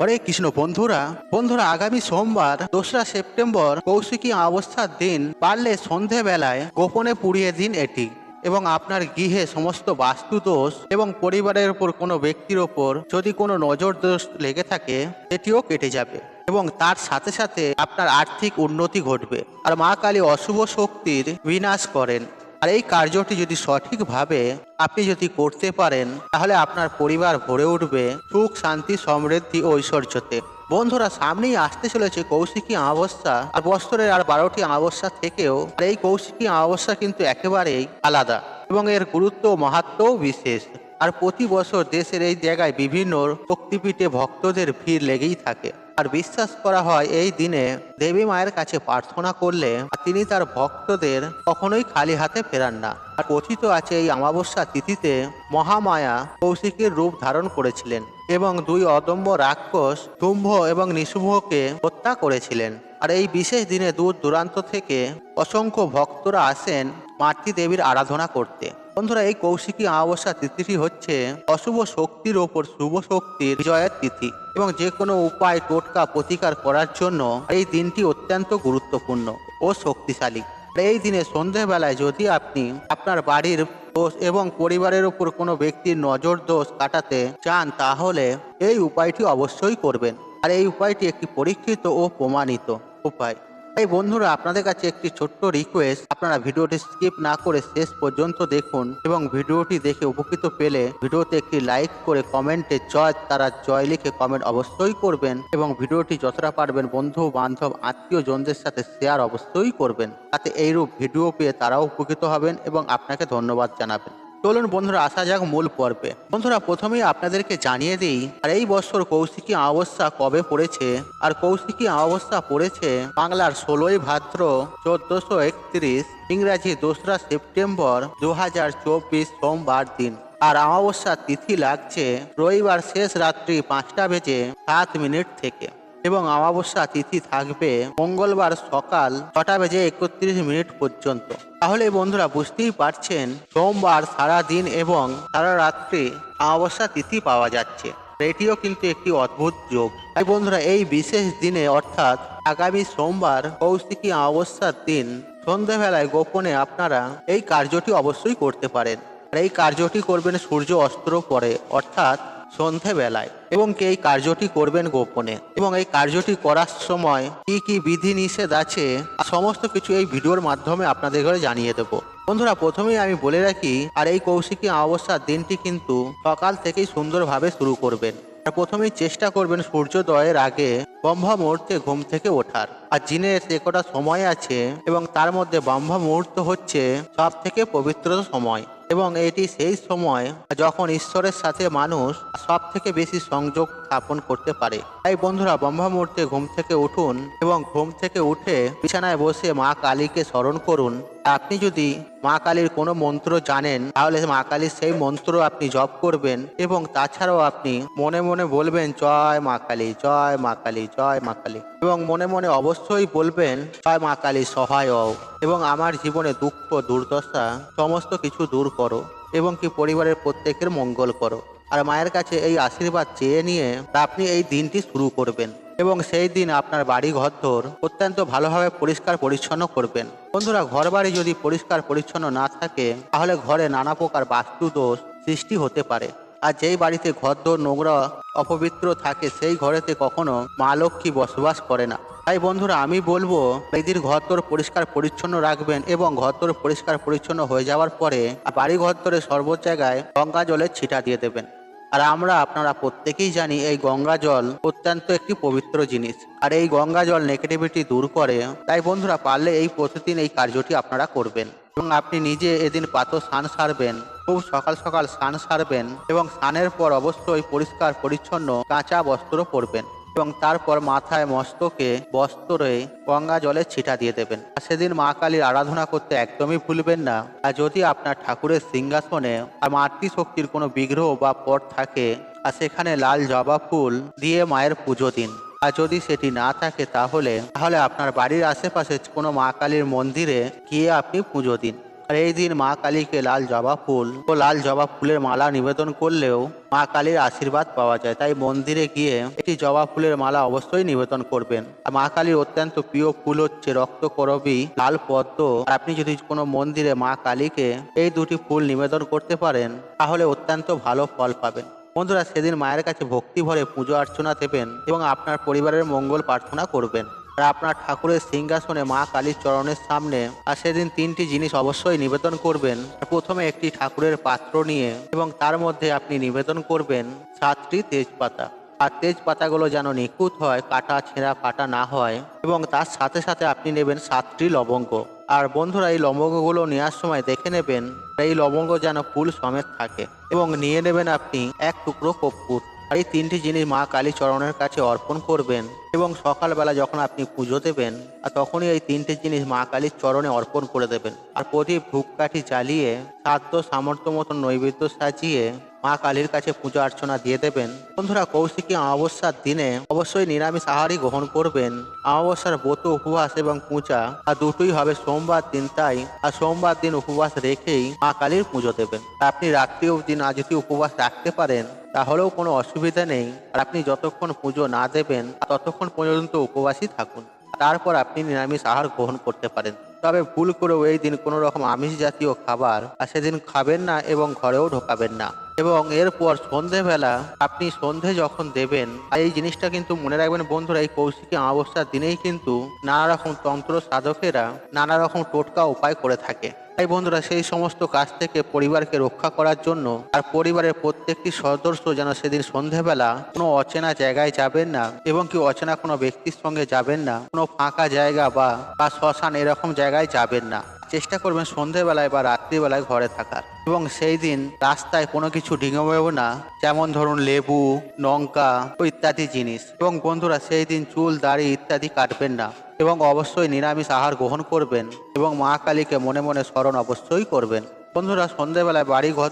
হরে কৃষ্ণ বন্ধুরা বন্ধুরা আগামী সোমবার 2রা সেপ্টেম্বর কৌশিকী অমাবস্যার দিন পারলে সন্ধেবেলায় গোপনে পুড়িয়ে দিন এটি এবং আপনার গৃহে সমস্ত বাস্তু দোষ এবং পরিবারের উপর কোনো ব্যক্তির ওপর যদি কোনো নজর দোষ লেগে থাকে সেটিও কেটে যাবে এবং তার সাথে সাথে আপনার আর্থিক উন্নতি ঘটবে। আর মা কালী অশুভ শক্তির বিনাশ করেন। আর এই কার্যটি যদি সঠিকভাবে আপনি যদি করতে পারেন তাহলে আপনার পরিবার ভরে উঠবে সুখ শান্তি সমৃদ্ধি ও ঐশ্বর্যতে। বন্ধুরা সামনেই আসতে চলেছে কৌশিকী অমাবস্যা, আর বছরের আর 12টি অমাবস্যা থেকেও এই কৌশিকী অমাবস্যা কিন্তু একেবারেই আলাদা এবং এর গুরুত্ব ও মাহাত্ম্যও বিশেষ। আর প্রতি বছর দেশের এই জায়গায় বিভিন্ন শক্তিপীঠে ভক্তদের ভিড় লেগেই থাকে। আর বিশ্বাস করা হয় এই দিনে দেবী মায়ের কাছে প্রার্থনা করলে তিনি তার ভক্তদের কখনোই খালি হাতে ফেরান না। আর কথিত আছে এই অমাবস্যা তিথিতে মহামায়া কৌশিকের রূপ ধারণ করেছিলেন এবং 2 অদম্য রাক্ষস শুম্ভ এবং নিশুম্ভকে হত্যা করেছিলেন। আর এই বিশেষ দিনে দূর দূরান্ত থেকে অসংখ্য ভক্তরা আসেন মাতৃ দেবীর আরাধনা করতে। বন্ধুরা এই কৌশিকী অমাবস্যা তিথিটি হচ্ছে অশুভ শক্তির ওপর শুভ শক্তির বিজয়ের তিথি এবং যে কোনো উপায় টোটকা প্রতিকার করার জন্য এই দিনটি অত্যন্ত গুরুত্বপূর্ণ ও শক্তিশালী। এই দিনে সন্ধ্যাবেলায় যদি আপনি আপনার বাড়ির দোষ এবং পরিবারের উপর কোনো ব্যক্তির নজর দোষ কাটাতে চান তাহলে এই উপায়টি অবশ্যই করবেন। আর এই উপায়টি একটি পরীক্ষিত ও প্রমাণিত উপায়। এই বন্ধুরা আপনাদের কাছে একটি ছোট্ট রিকোয়েস্ট, আপনারা ভিডিওটি স্কিপ না করে শেষ পর্যন্ত দেখুন এবং ভিডিওটি দেখে উপকৃত পেলে ভিডিওতে একটি লাইক করে কমেন্টে জয় তারা জয় লিখে কমেন্ট অবশ্যই করবেন এবং ভিডিওটি যতটা পারবেন বন্ধু বান্ধব আত্মীয় জনদের সাথে শেয়ার অবশ্যই করবেন, তাতে এইরূপ ভিডিও পেয়ে তারাও উপকৃত হবেন এবং আপনাকে ধন্যবাদ জানাবেন। চলুন বন্ধুরা আসা যাক মূল পর্বে। বন্ধুরা প্রথমেই আপনাদেরকে জানিয়ে দিই আর এই বছর কৌশিকী অমাবস্যা কবে পড়েছে। আর কৌশিকী অমাবস্যা পড়েছে বাংলার 16ই ভাদ্র 1431, ইংরাজি 2রা সেপ্টেম্বর 2024 সোমবার দিন। আর অমাবস্যার তিথি লাগছে রবিবার শেষ রাত্রি 5:07 থেকে এবং অমাবস্যা তিথি থাকবে মঙ্গলবার সকাল 6:31 পর্যন্ত। তাহলে বন্ধুরা বুঝতেই পারছেন সোমবার সারা দিন এবং সারা রাত্রি অমাবস্যা তিথি পাওয়া যাচ্ছে। এটিও কিন্তু একটি অদ্ভুত যোগ। তাই বন্ধুরা এই বিশেষ দিনে অর্থাৎ আগামী সোমবার কৌশিকী অমাবস্যার দিন সন্ধ্যাবেলায় গোপনে আপনারা এই কার্যটি অবশ্যই করতে পারেন। আর এই কার্যটি করবেন সূর্য অস্ত্র পরে অর্থাৎ সন্ধ্যাবেলায় এবং এই কার্যটি করবেন গোপনে এবং এই কার্যটি করার সময় কি কি বিধি নিষেধ আছে সমস্ত কিছু এই ভিডিওর মাধ্যমে আপনাদের ঘরে জানিয়ে দেব। বন্ধুরা প্রথমেই আমি বলে রাখি আর এই কৌশিকী অমাবস্যার দিনটি কিন্তু সকাল থেকেই সুন্দরভাবে শুরু করবেন। আর প্রথমেই চেষ্টা করবেন সূর্যোদয়ের আগে ব্রহ্ম মুহূর্তে ঘুম থেকে ওঠার। আর দিনের যে কটা সময় আছে এবং তার মধ্যে ব্রহ্ম মুহূর্ত হচ্ছে সব থেকে পবিত্র সময় এবং এটি সেই সময় যখন ঈশ্বরের সাথে মানুষ সব থেকে বেশি সংযোগ স্থাপন করতে পারে। তাই বন্ধুরা ব্রহ্ম মুহূর্তে ঘুম থেকে উঠুন এবং ঘুম থেকে উঠে বিছানায় বসে মা কালীকে স্মরণ করুন। আপনি যদি মা কালীর কোনো মন্ত্র জানেন তাহলে মা কালীর সেই মন্ত্র আপনি জপ করবেন এবং তাছাড়াও আপনি মনে মনে বলবেন জয় মা কালী, জয় মা কালী, জয় মা কালী এবং মনে মনে অবশ্যই বলবেন জয় মা কালী সহায় হও এবং আমার জীবনে দুঃখ দুর্দশা সমস্ত কিছু দূর করো এবং কি পরিবারের প্রত্যেকের মঙ্গল করো। আর মায়ের কাছে এই আশীর্বাদ চেয়ে নিয়ে আপনি এই দিনটি শুরু করবেন এবং সেই দিন আপনার বাড়ি ঘরদোর অত্যন্ত ভালোভাবে পরিষ্কার পরিচ্ছন্ন করবেন। বন্ধুরা ঘর বাড়ি যদি পরিষ্কার পরিচ্ছন্ন না থাকে তাহলে ঘরে নানা প্রকার বাস্তু দোষ সৃষ্টি হতে পারে। আর যেই বাড়িতে ঘরদোর নোংরা অপবিত্র থাকে সেই ঘরেতে কখনো মা লক্ষ্মী বসবাস করে না। তাই বন্ধুরা আমি বলবো এই দিন ঘরদোর পরিষ্কার পরিচ্ছন্ন রাখবেন এবং ঘরদোর পরিষ্কার পরিচ্ছন্ন হয়ে যাওয়ার পরে বাড়ি ঘরদোরে সর্ব জায়গায় গঙ্গা জলের ছিটা দিয়ে দেবেন। আর আপনারা প্রত্যেকেই জানি এই গঙ্গা জল অত্যন্ত একটি পবিত্র জিনিস আর এই গঙ্গা জল নেগেটিভিটি দূর করে। তাই বন্ধুরা পারলে এই প্রতিদিন এই কার্যটি আপনারা করবেন এবং আপনি নিজে এদিন প্রাতঃ স্নান সারবেন, খুব সকাল সকাল স্নান সারবেন এবং স্নানের পর অবশ্যই পরিষ্কার পরিচ্ছন্ন কাঁচা বস্ত্র পরবেন এবং তারপর মাথায় মস্তকে বস্ত্রে গঙ্গা জলের ছিটা দিয়ে দেবেন। আর সেদিন মা কালীর আরাধনা করতে একদমই ভুলবেন না। আর যদি আপনার ঠাকুরের সিংহাসনে আর মাতৃশক্তির কোনো বিগ্রহ বা পট থাকে আর সেখানে লাল জবা ফুল দিয়ে মায়ের পুজো দিন। আর যদি সেটি না থাকে তাহলে আপনার বাড়ির আশেপাশে কোনো মা কালীর মন্দিরে গিয়ে আপনি পুজো দিন। আর এই দিন মা কালীকে লাল জবা ফুল ও লাল জবা ফুলের মালা নিবেদন করলেও মা কালীর আশীর্বাদ পাওয়া যায়। তাই মন্দিরে গিয়ে একটি জবা ফুলের মালা অবশ্যই নিবেদন করবেন। আর মা কালীর অত্যন্ত প্রিয় ফুল হচ্ছে রক্তকরবী লাল পদ্ম। আর আপনি যদি কোনো মন্দিরে মা কালীকে এই দুটি ফুল নিবেদন করতে পারেন তাহলে অত্যন্ত ভালো ফল পাবেন। বন্ধুরা, সেদিন মায়ের কাছে ভক্তি ভরে পুজো অর্চনা দেবেন এবং আপনার পরিবারের মঙ্গল প্রার্থনা করবেন। আর আপনার ঠাকুরের সিংহাসনে মা কালীর চরণের সামনে আর সেদিন তিনটি জিনিস অবশ্যই নিবেদন করবেন। প্রথমে একটি ঠাকুরের পাত্র নিয়ে এবং তার মধ্যে আপনি নিবেদন করবেন 7টি তেজপাতা। আর তেজপাতাগুলো যেন নিখুঁত হয়, কাটা ছেঁড়া ফাটা না হয়, এবং তার সাথে সাথে আপনি নেবেন 7টি লবঙ্গ। আর বন্ধুরা, এই লবঙ্গগুলো নেওয়ার সময় দেখে নেবেন এই লবঙ্গ যেন ফুল সমেত থাকে, এবং নিয়ে নেবেন আপনি এক টুকরো কর্পূর। আর এই তিনটি জিনিস মা কালী চরণের কাছে অর্পণ করবেন এবং সকালবেলা যখন আপনি পুজো দেবেন আর তখনই এই তিনটি জিনিস মা কালীর চরণে অর্পণ করে দেবেন। আর প্রদীপ ধূপকাঠি জ্বালিয়ে সাধ্য সামর্থ্য মতো নৈবেদ্য সাজিয়ে মা কালীর কাছে পূজা অর্চনা দিয়ে দেবেন। বন্ধুরা, কৌশিকী অমাবস্যার দিনে অবশ্যই নিরামিষ আহারই গ্রহণ করবেন। অমাবস্যার ব্রত উপবাস এবং পূজা আর দুটোই হবে সোমবার দিন, তাই আর সোমবার দিন উপবাস রেখেই মা কালীর পুজো দেবেন। আপনি রাত্রি অবধি না যদি উপবাস রাখতে পারেন তাহলেও কোনো অসুবিধা নেই। আর আপনি যতক্ষণ পুজো না দেবেন ততক্ষণ পর্যন্ত উপবাসী থাকুন, তারপর আপনি নিরামিষ আহার গ্রহণ করতে পারেন। তবে ভুল করেও এই দিন কোনো রকম আমিষ জাতীয় খাবার আর সেদিন খাবেন না এবং ঘরেও ঢোকাবেন না। এবং এরপর সন্ধেবেলা আপনি সন্ধে যখন দেবেন, এই জিনিসটা কিন্তু মনে রাখবেন বন্ধুরা, এই কৌশিকী অমাবস্যার দিনেই কিন্তু নানা রকম তন্ত্র সাধকেরা নানা রকম টোটকা উপায় করে থাকে। তাই বন্ধুরা, সেই সমস্ত কাজ থেকে পরিবারকে রক্ষা করার জন্য আর পরিবারের প্রত্যেকটি সদস্য যেন সেদিন সন্ধেবেলা কোনো অচেনা জায়গায় যাবেন না এবং কি অচেনা কোনো ব্যক্তির সঙ্গে যাবেন না, কোনো ফাঁকা জায়গা বা শ্মশান এরকম জায়গায় যাবেন না। চেষ্টা করবেন সন্ধেবেলায় বা রাত্রিবেলায় ঘরে থাকার। এবং সেই দিন রাস্তায় কোনো কিছু ডিঙোবেও না, যেমন ধরুন লেবু, লঙ্কা ও ইত্যাদি জিনিস। এবং বন্ধুরা, সেই দিন চুল দাড়ি ইত্যাদি কাটবেন না এবং অবশ্যই নিরামিষ আহার গ্রহণ করবেন এবং মা কালীকে মনে মনে স্মরণ অবশ্যই করবেন। বন্ধুরা, সন্ধেবেলায় বাড়ি ঘর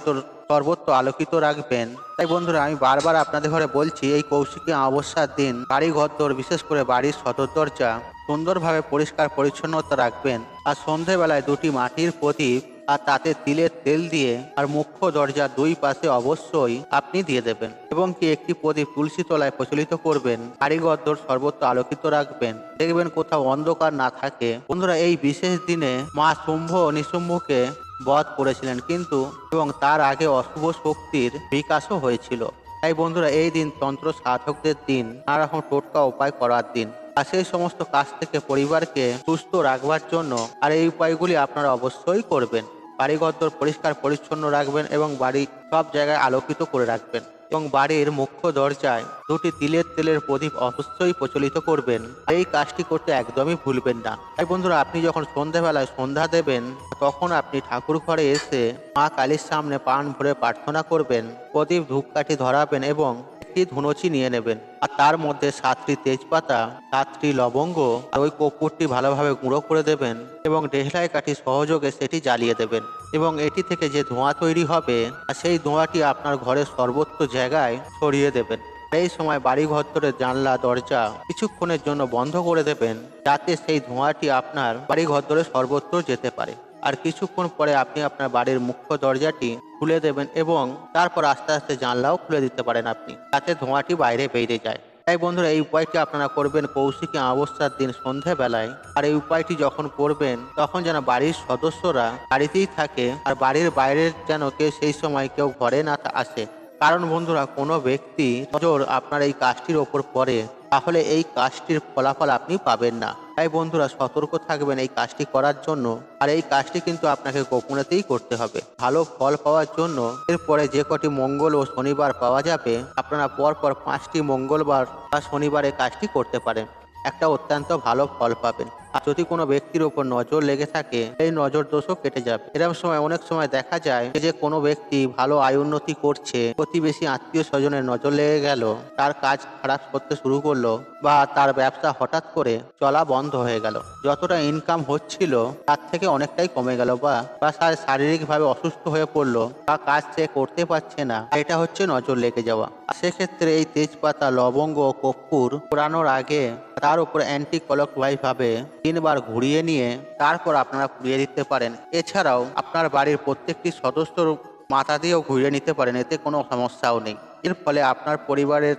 সর্বত্র আলোকিত রাখবেন। তাই বন্ধুরা, আমি বারবার আপনাদের ঘরে বলছি, এই কৌশিকী অমাবস্যার দিন বাড়ি ঘর বিশেষ করে বাড়ির সদর দরজা সুন্দরভাবে পরিষ্কার পরিচ্ছন্নতা রাখবেন। আর সন্ধেবেলায় দুটি মাটির প্রদীপ আর তাতে তিলের তেল দিয়ে আর মুখ্য দরজার দুই পাশে অবশ্যই আপনি দিয়ে দেবেন এবং কি একটি প্রদীপ তুলসী তলায় প্রচলিত করবেন। বাড়িঘর সর্বত্র আলোকিত রাখবেন, দেখবেন কোথাও অন্ধকার না থাকে। বন্ধুরা, এই বিশেষ দিনে মা শুম্ভ নিশুম্ভকে বধ করেছিলেন কিন্তু এবং তার আগে অশুভ শক্তির বিকাশও হয়েছিল। তাই বন্ধুরা, এই দিন তন্ত্র সাধকদের দিন, নানা রকম টোটকা উপায় করার দিন। আর সেই সমস্ত কাজ থেকে পরিবারকে সুস্থ রাখবার জন্য আর এই উপায়গুলি আপনারা অবশ্যই করবেন। বাড়িঘর পরিষ্কার পরিচ্ছন্ন রাখবেন এবং বাড়ি সব জায়গায় আলোকিত করে রাখবেন এবং বাড়ির মুখ্য দরজায় দুটি তিলের তেলের প্রদীপ অবশ্যই প্রচলিত করবেন। এই কাজটি করতে একদমই ভুলবেন না। তাই বন্ধুরা, আপনি যখন সন্ধ্যাবেলায় সন্ধ্যা দেবেন তখন আপনি ঠাকুর ঘরে এসে মা কালীর সামনে প্রাণ ভরে প্রার্থনা করবেন, প্রদীপ ধূপকাঠি ধরাবেন এবং ধুনুচি নিয়ে নেবেন। আর তার মধ্যে 7টি তেজপাতা, 7টি লবঙ্গ আর ওই কর্পূরটি ভালোভাবে গুঁড়ো করে দেবেন এবং ডেহলাই কাঠি সহযোগে সেটি জ্বালিয়ে দেবেন। এবং এটি থেকে যে ধোঁয়া তৈরি হবে আর সেই ধোঁয়াটি আপনার ঘরের সর্বত্র জায়গায় ছড়িয়ে দেবেন। এই সময় বাড়ি ঘরের জানলা দরজা কিছুক্ষণের জন্য বন্ধ করে দেবেন, যাতে সেই ধোঁয়াটি আপনার বাড়ি ঘরে সর্বত্র যেতে পারে। আর কিছুক্ষণ পরে আপনি আপনার বাড়ির মুখ্য দরজাটি খুলে দেবেন এবং তারপর আস্তে আস্তে জানলাও খুলে দিতে পারেন আপনি, যাতে ধোঁয়াটি বাইরে বেরিয়ে যায়। তাই বন্ধুরা, এই উপায়টি আপনারা করবেন কৌশিকী অমাবস্যার দিন সন্ধ্যাবেলায়। আর এই উপায়টি যখন করবেন তখন যেন বাড়ির সদস্যরা বাড়িতেই থাকে আর বাড়ির বাইরের যেন কেউ সেই সময় কেউ ঘরে না আসে। কারণ বন্ধুরা, কোনো ব্যক্তি নজর আপনার এই কাজটির ওপর পড়ে তাহলে এই কাজটির ফলাফল আপনি পাবেন না। তাই বন্ধুরা, সতর্ক থাকবেন এই কাজটি করার জন্য। আর এই কাজটি কিন্তু আপনাকে গোপনেতেই করতে হবে ভালো ফল পাওয়ার জন্য। এরপরে যে কটি মঙ্গল ও শনিবার পাওয়া যাবে আপনারা পরপর 5টি মঙ্গলবার বা শনিবারে কাজটি করতে পারেন, একটা অত্যন্ত ভালো ফল পাবেন। আর যদি কোনো ব্যক্তির উপর নজর লেগে থাকে এই নজর দোষও কেটে যাবে। এরকম সময় অনেক সময় দেখা যায় যে কোনো ব্যক্তি ভালো আয় উন্নতি করছে, প্রতিবেশী আত্মীয় স্বজনের নজর লেগে গেল, তার কাজ খারাপ করতে শুরু করলো বা তার ব্যবসা হঠাৎ করে চলা বন্ধ হয়ে গেল, যতটা ইনকাম হচ্ছিল তার থেকে অনেকটাই কমে গেল বা শারীরিকভাবে অসুস্থ হয়ে পড়লো বা কাজ সে করতে পারছে না, এটা হচ্ছে নজর লেগে যাওয়া। সেক্ষেত্রে এই তেজপাতা, লবঙ্গ ও কর্পূর পোড়ানোর আগে তার উপর অ্যান্টি ক্লকওয়াইজ ভাবে 3 বার ঘুরিয়ে নিয়ে তারপর আপনারা পুড়িয়ে দিতে পারেন। এছাড়াও আপনার বাড়ির প্রত্যেকটি সদস্যর মাথা দিয়েও ঘুরিয়ে নিতে পারেন, এতে কোনো সমস্যাও নেই। এর ফলে আপনার পরিবারের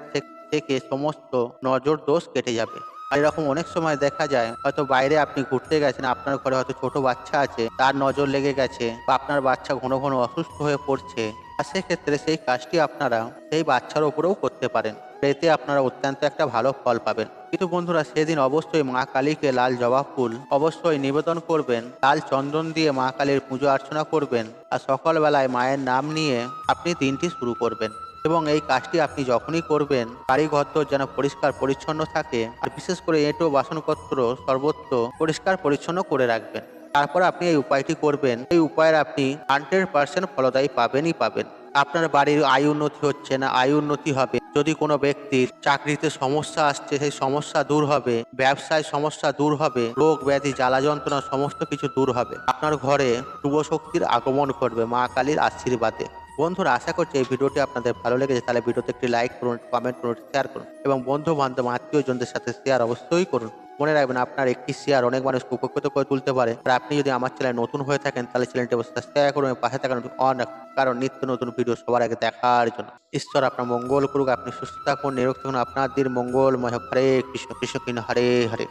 থেকে সমস্ত নজর দোষ কেটে যাবে। আর এরকম অনেক সময় দেখা যায়, হয়তো বাইরে আপনি ঘুরতে গেছেন, আপনার ঘরে হয়তো ছোট বাচ্চা আছে, তার নজর লেগে গেছে, বা আপনার বাচ্চা ঘন ঘন অসুস্থ হয়ে পড়ছে, আর সেক্ষেত্রে সেই কাজটি আপনারা সেই বাচ্চার ওপরেও করতে পারেন। এতে আপনারা অত্যন্ত একটা ভালো ফল পাবেন। কিন্তু বন্ধুরা, সেদিন অবশ্যই মা কালীকে লাল জবা ফুল অবশ্যই নিবেদন করবেন, লাল চন্দন দিয়ে মা কালীর পুজো অর্চনা করবেন, আর সকালবেলায় মায়ের নাম নিয়ে আপনি দিনটি শুরু করবেন। এবং এই কাজটি আপনি যখনই করবেন, বাড়ি ঘরদোর যেন পরিষ্কার পরিচ্ছন্ন থাকে, আর বিশেষ করে এঁটো বাসনপত্র সর্বত্র পরিষ্কার পরিচ্ছন্ন করে রাখবেন। তারপর আপনি এই উপায়টি করবেন। এই উপায়ের আপনি 100% ফলদায়ী পাবেনই পাবেন। আপনার বাড়ির আয় উন্নতি হচ্ছে না, আয় উন্নতি হবে। যদি কোনো ব্যক্তির চাকরিতে সমস্যা আসছে, সেই সমস্যা দূর হবে। ব্যবসায় সমস্যা দূর হবে। রোগ ব্যাধি জ্বালা যন্ত্রণা সমস্ত কিছু দূর হবে। আপনার ঘরে শুভ শক্তির আগমন ঘটবে মা কালীর আশীর্বাদে। বন্ধুরা, আশা করছি এই ভিডিওটি আপনাদের ভালো লেগেছে। তাহলে ভিডিওতে একটি লাইক করুন, কমেন্ট করুন, শেয়ার করুন, এবং বন্ধু বান্ধব আত্মীয়জনদের সাথে শেয়ার অবশ্যই করুন। মনে রাখবেন, আপনার একটি শেয়ার অনেক মানুষকে উপকৃত করে তুলতে পারে। আর আপনি যদি আমার চ্যানেল নতুন হয়ে থাকেন, তাহলে চ্যানেলটি অবশ্যই সাবস্ক্রাইব করুন এবং পাশে থাকা অন রাখুন, কারণ নিত্য নতুন ভিডিও সবার আগে দেখার জন্য। ঈশ্বর আপনার মঙ্গল করুক। আপনি সুস্থ থাকুন, নিরোগ থাকুন। আপনার দিন মঙ্গলময় হোক। হরে কৃষ্ণ কৃষ্ণ কৃষ্ণ হরে হরে।